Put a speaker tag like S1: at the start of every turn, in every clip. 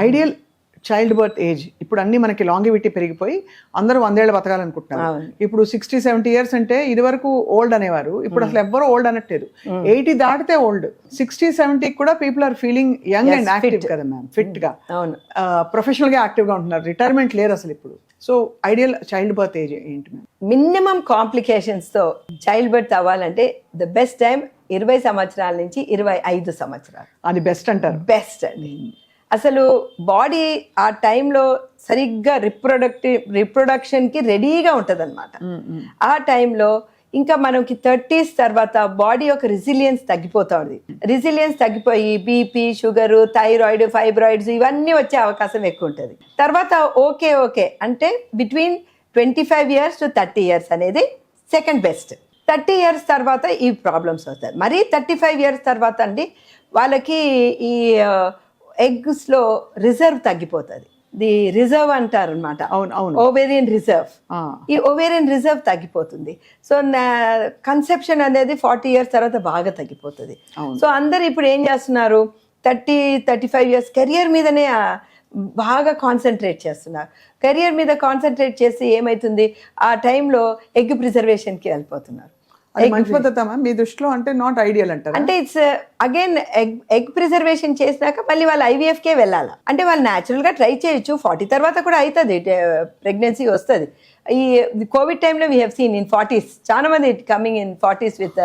S1: Ideal child birth age ఇప్పుడు అన్ని మనకి లాంగివిటీ పెరిగిపోయి అందరూ 100 ఏళ్ళు బతకాలనుకుంటున్నారు. ఇప్పుడు 60-70 ఇయర్స్ అంటే ఇది వరకు ఓల్డ్ అనేవారు, ఇప్పుడు అసలు ఎవ్వరూ ఓల్డ్ అనట్లేదు. 80 దాటితే ఓల్డ్, 60-70 కూడా people are feeling young and active కదా మ్యామ్, ఫిట్ గా, ప్రొఫెషనల్ గా యాక్టివ్ గా ఉంటున్నారు. రిటైర్మెంట్ లేదు అసలు ఇప్పుడు. So ideal child birth age ఏంటి మ్యామ్?
S2: మినిమం కాంప్లికేషన్స్ తో చైల్డ్ బర్త్ అవ్వాలంటే ద బెస్ట్ టైం 20 సంవత్సరాల నుంచి 25 సంవత్సరాలు.
S1: అది బెస్ట్ అంటారు?
S2: బెస్ట్ అండి. అసలు బాడీ ఆ టైంలో సరిగ్గా రిప్రొడక్షన్కి రెడీగా ఉంటుంది అనమాట. ఆ టైంలో ఇంకా మనకి 30s తర్వాత బాడీ యొక్క రెసిలియన్స్ తగ్గిపోతుంది. రెసిలియన్స్ తగ్గిపోయి బీపీ, షుగరు, థైరాయిడ్, ఫైబ్రాయిడ్స్ ఇవన్నీ వచ్చే అవకాశం ఎక్కువ ఉంటుంది. తర్వాత ఓకే అంటే బిట్వీన్ 25 years to 30 years అనేది సెకండ్ బెస్ట్. 30 years తర్వాత ఈ ప్రాబ్లమ్స్ వస్తాయి. మరీ 35 years తర్వాత అండి వాళ్ళకి ఈ ఎగ్స్లో రిజర్వ్ తగ్గిపోతుంది. ది రిజర్వ్ అంటారు అనమాట, ఓవేరియన్ రిజర్వ్. ఈ ఓవేరియన్ రిజర్వ్ తగ్గిపోతుంది. సో కన్సెప్షన్ అనేది 40 years తర్వాత బాగా తగ్గిపోతుంది. సో అందరు ఇప్పుడు ఏం చేస్తున్నారు, 30-35 years కెరియర్ మీదనే బాగా కాన్సన్ట్రేట్ చేస్తున్నారు. కెరియర్ మీద కాన్సన్ట్రేట్ చేసి ఏమవుతుంది, ఆ టైంలో ఎగ్ ప్రిజర్వేషన్కి వెళ్ళిపోతున్నారు.
S1: అది మంచి పద్ధతి మీ దృష్టిలో? అంటే నాట్ ఐడియల్ అంటారు.
S2: అంటే ఇట్స్ అగైన్ ఎగ్ ప్రిజర్వేషన్ చేసినాక మళ్ళీ వాళ్ళు ఐవీఎఫ్కే వెళ్ళాలి. అంటే వాళ్ళు న్యాచురల్ గా ట్రై చేయొచ్చు, 40 తర్వాత కూడా అవుతుంది, ప్రెగ్నెన్సీ వస్తుంది. ఈ కోవిడ్ టైంలో we have seen in 40s చాలా మంది coming in 40s with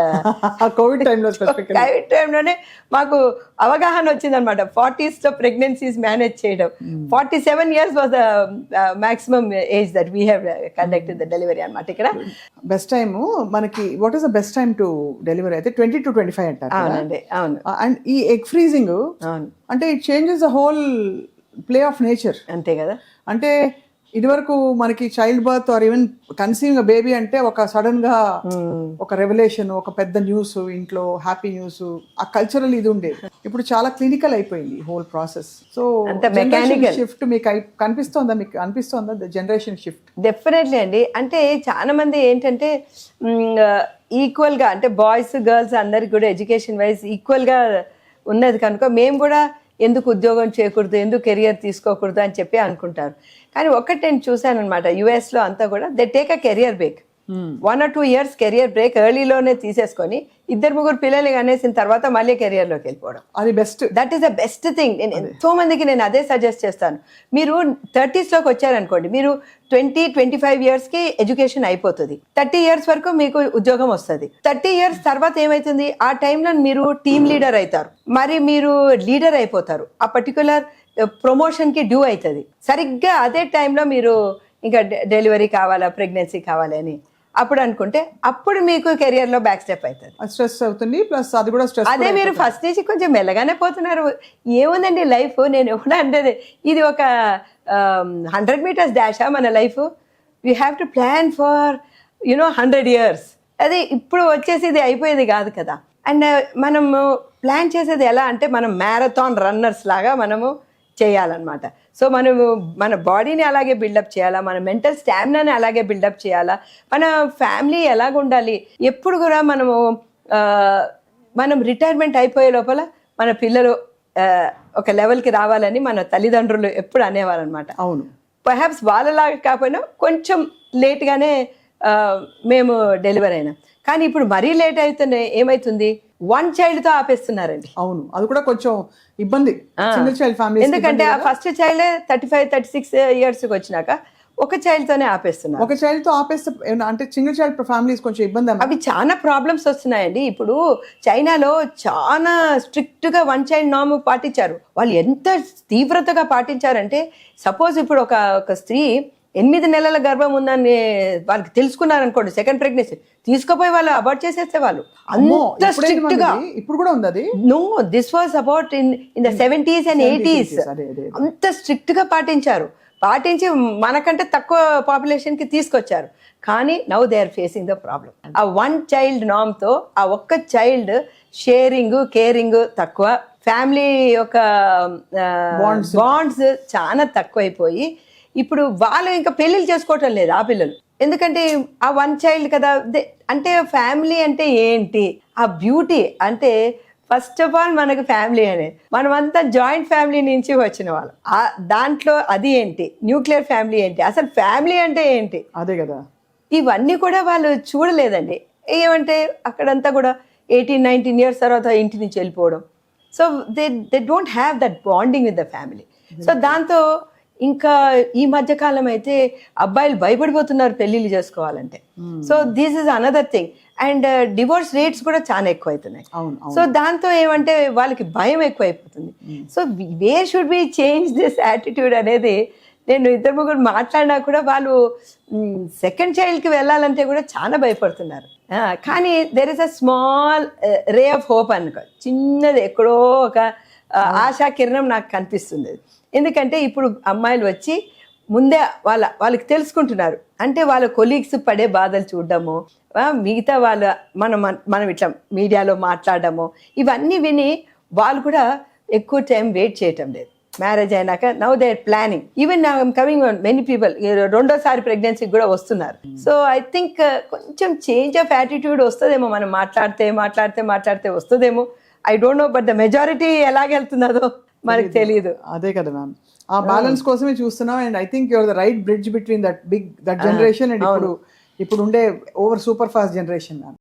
S1: Covid
S2: టైంలోనే మాకు అవగాహన వచ్చిందనమాట 40s లో ప్రెగ్నెన్సీస్ మేనేజ్ చేయడం. 47 years was the maximum age that we have conducted the delivery అనమాట. ఇక్కడ
S1: బెస్ట్ టైమ్ మనకి what is the best time to delivery అయితే 20 to 25 అంటారు.
S2: అవునండి, అవును.
S1: అండ్ ఈ ఎగ్ ఫ్రీజింగ్ అంటే it changes the whole play of nature.
S2: అంతే కదా.
S1: అంటే ఇదివరకు మనకి child birth are even conceiving baby అంటే ఒక సడన్ గా ఒక రెవల్యూషన్, ఒక పెద్ద న్యూస్, ఇంట్లో హ్యాపీ న్యూస్, ఆ కల్చరల్ ఇది ఉండేది. ఇప్పుడు చాలా క్లినికల్ అయిపోయింది హోల్ ప్రాసెస్. సో షిఫ్ట్ మీకు కనిపిస్తోందా, మీకు అనిపిస్తోందా జనరేషన్ షిఫ్ట్?
S2: డెఫినెట్లీ అండి. అంటే చాలా మంది ఏంటంటే ఈక్వల్ గా, అంటే బాయ్స్ గర్ల్స్ అందరికి కూడా ఎడ్యుకేషన్ వైజ్ ఈక్వల్ గా ఉన్నది కనుక మేము కూడా ఎందుకు ఉద్యోగం చేయకూడదు, ఎందుకు కెరియర్ తీసుకోకూడదు అని చెప్పి అనుకుంటారు. కానీ ఒక్కటి నేను చూశాను అనమాట, యుఎస్లో అంతా కూడా they take a career break. 1 or 2 years career break ఎర్లీలోనే తీసేసుకొని 2-3 పిల్లలు అనేసిన తర్వాత మళ్ళీ కెరియర్లోకి వెళ్ళిపోవడం.
S1: అది best.
S2: That is the best thing. నేను ఎంతో మందికి నేను అదే సజెస్ట్ చేస్తాను. మీరు 30s లోకి వచ్చారనుకోండి, మీరు 20-25 yearsకి ఎడ్యుకేషన్ అయిపోతుంది, 30 years వరకు మీకు ఉద్యోగం వస్తుంది. 30 years తర్వాత ఏమవుతుంది, ఆ టైంలో మీరు టీమ్ లీడర్ అవుతారు, మరి మీరు లీడర్ అయిపోతారు, ఆ పర్టికులర్ ప్రమోషన్కి డ్యూ అవుతుంది. సరిగ్గా అదే టైంలో మీరు ఇంకా డెలివరీ కావాలా, ప్రెగ్నెన్సీ కావాలని అప్పుడు అనుకుంటే అప్పుడు మీకు కెరియర్ లో బ్యాక్ స్టెప్ అవుతుంది.
S1: స్ట్రెస్ అవుతుంది, ప్లస్ అది కూడా స్ట్రెస్.
S2: అదే మీరు ఫస్ట్ నుంచి కొంచెం మెల్లగానే పోతున్నారు. ఏముందండి లైఫ్, నేను ఎప్పుడు అంటే ఇది ఒక 100 meters డాషా మన life. You have to plan for 100 years. అది ఇప్పుడు వచ్చేసి ఇది అయిపోయేది కాదు కదా. అండ్ మనము ప్లాన్ చేసేది ఎలా అంటే మనం మ్యారథాన్ రన్నర్స్ లాగా మనము చేయాలన్నమాట. సో మనము మన బాడీని అలాగే బిల్డప్ చేయాలా, మన మెంటల్ స్టామినాని అలాగే బిల్డప్ చేయాలా, మన ఫ్యామిలీ ఎలాగ ఉండాలి. ఎప్పుడు కూడా మనం రిటైర్మెంట్ అయిపోయే లోపల మన పిల్లలు ఒక లెవెల్కి రావాలని మన తల్లిదండ్రులు ఎప్పుడు అనేవారు అనమాట.
S1: అవును,
S2: పర్హాప్స్ వాళ్ళలాగా కాకపోయినా కొంచెం లేట్గానే మేము డెలివరీ అయినాం. కానీ ఇప్పుడు మరీ లేట్ అవుతుంది, ఏమైతుంది, 1 child తో ఆపేస్తున్నారండి.
S1: అవును, అది కూడా కొంచెం ఇబ్బంది సింగిల్ చైల్డ్ ఫ్యామిలీ.
S2: ఎందుకంటే ఆ ఫస్ట్ చైల్డ్ 35-36 years వచ్చినాక ఒక చైల్డ్ తోనే ఆపేస్తున్నారు.
S1: ఒక చైల్డ్ తో ఆపేస్తే అంటే సింగిల్ చైల్డ్ ఫ్యామిలీస్ కొంచెం ఇబ్బంది.
S2: అవి చాలా ప్రాబ్లమ్స్ వస్తున్నాయండి. ఇప్పుడు చైనాలో చాలా స్ట్రిక్ట్ గా 1 child నార్మ్ పాటించారు. వాళ్ళు ఎంత తీవ్రతగా పాటించారంటే, సపోజ్ ఇప్పుడు ఒక స్త్రీ 8 నెలల గర్భం ఉందని వాళ్ళకి తెలుసుకున్నారనుకోండి, సెకండ్ ప్రెగ్నెన్సీ తీసుకుపోయి వాళ్ళు అబార్ట్ చేసేస్తే వాళ్ళు అంత స్ట్రిక్ట్ గా.
S1: ఇప్పుడు కూడా ఉంది అది?
S2: No, this was about in the 70s and 80s. అంత స్ట్రిక్ట్ గా పాటించి మనకంటే తక్కువ పాపులేషన్ కి తీసుకొచ్చారు. కానీ now they are facing the problem. ఆ 1 child నార్మ్ తో ఆ ఒక్క చైల్డ్ షేరింగ్, కేరింగ్ తక్కువ, ఫ్యామిలీ యొక్క బాండ్స్ చాలా తక్కువైపోయి ఇప్పుడు వాళ్ళు ఇంకా పెళ్ళిళ్ళు చేసుకోవటం లేదు ఆ పిల్లలు. ఎందుకంటే ఆ 1 child కదా. అంటే ఫ్యామిలీ అంటే ఏంటి, ఆ బ్యూటీ అంటే ఫస్ట్ ఆఫ్ ఆల్ మనకు ఫ్యామిలీ అనేది, మనమంతా జాయింట్ ఫ్యామిలీ నుంచి వచ్చిన వాళ్ళు. దాంట్లో అది ఏంటి, న్యూక్లియర్ ఫ్యామిలీ ఏంటి, అసలు ఫ్యామిలీ అంటే ఏంటి,
S1: అదే కదా,
S2: ఇవన్నీ కూడా వాళ్ళు చూడలేదండి. ఏమంటే అక్కడంతా కూడా 18-19 ఇయర్స్ తర్వాత ఇంటి నుంచి వెళ్ళిపోవడం. So they don't have that bonding with the family. So దాంతో ఇంకా ఈ మధ్య కాలం అయితే అబ్బాయిలు భయపడిపోతున్నారు పెళ్ళిళ్ళు చేసుకోవాలంటే. So this is another thing. And divorce rates కూడా చాలా ఎక్కువ అవుతున్నాయి. సో దాంతో ఏమంటే వాళ్ళకి భయం ఎక్కువైపోతుంది. So where should be change this attitude అనేది, నేను ఇద్దరు ముగ్గురు మాట్లాడినా కూడా వాళ్ళు సెకండ్ చైల్డ్కి వెళ్ళాలంటే కూడా చాలా భయపడుతున్నారు. కానీ there is a small ray of hope అనుకో, చిన్నది ఎక్కడో ఒక ఆశా కిరణం నాకు కనిపిస్తుంది. ఎందుకంటే ఇప్పుడు అమ్మాయిలు వచ్చి ముందే వాళ్ళకి తెలుసుకుంటున్నారు. అంటే వాళ్ళ కొలీగ్స్ పడే బాధలు చూడడము, మిగతా మనం ఇట్లా మీడియాలో మాట్లాడడము, ఇవన్నీ విని వాళ్ళు కూడా ఎక్కువ టైం వెయిట్ చేయటం లేదు. మ్యారేజ్ అయినాక now they are planning. Even coming many people రెండోసారి ప్రెగ్నెన్సీకి కూడా వస్తున్నారు. సో ఐ థింక్ కొంచెం చేంజ్ ఆఫ్ యాటిట్యూడ్ వస్తుందేమో, మనం మాట్లాడితే వస్తుందేమో. I don't know, but the majority ఎలాగెళ్తున్నదో మనకు తెలియదు.
S1: అదే కదా మ్యామ్, ఆ బ్యాలెన్స్ కోసమే చూస్తున్నాం. And I think your the right bridge between that generation and ఇప్పుడు ఉండే over super fast generation ma'am.